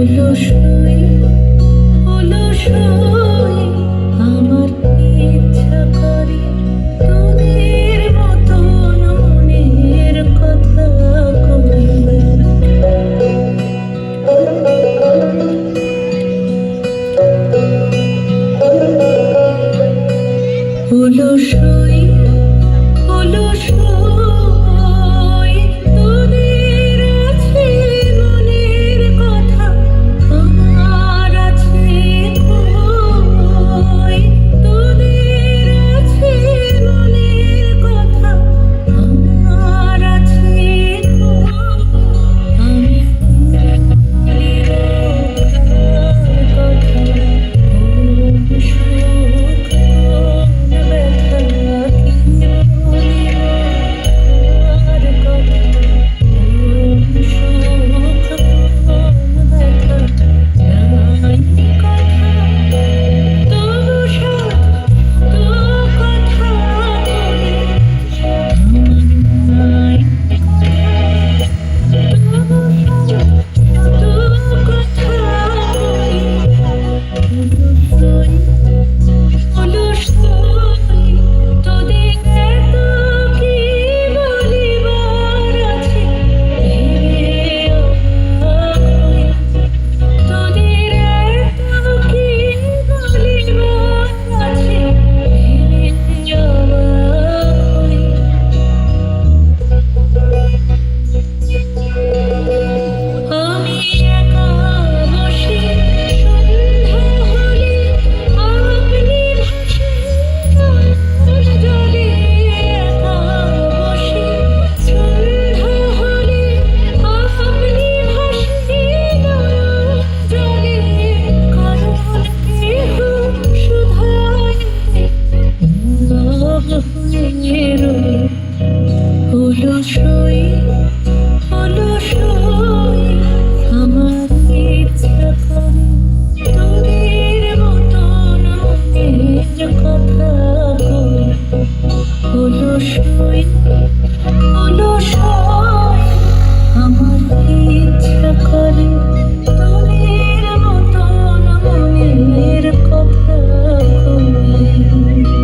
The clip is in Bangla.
অলসই অলসই আমার ইচ্ছা করে তোদের মতন মনের কথা কইবে। অলসই অলসই তোদের আছে মনের কথা, আমার আছে কই? তোদের আছে মনের কথা, আমার আছে কই? আমি ভুলিব কার কথা, কোন সুখ কোন ব্যথা, কি বলিব কার কথা, কোন সুখ কোন ব্যথা, নাই কথা তবু সত্য কথা বলি, আমার নাই কথা তবু সত্য কথা বলি। অলসই অলসই তোদের এত কি বলিবার আছে, ভেবে অবাক হই। তোদের এত কি বলিবার আছে, ভেবে অবাক হই। আমি একা বসে সন্ধ্যা হলে আপনি ভাসে নয়ন জলে, একা বসে সন্ধ্যা হলে আপনি ভাসে নয়ন জলে, কারণ কেহ শুধায় নীরব হয়ে রই। অলসই অলসই আমার ইচ্ছা করে তোদের মতন মনের কথা কই। অলসই অলসই আমার ইচ্ছা করে তোদের মতন মনের কথা কই।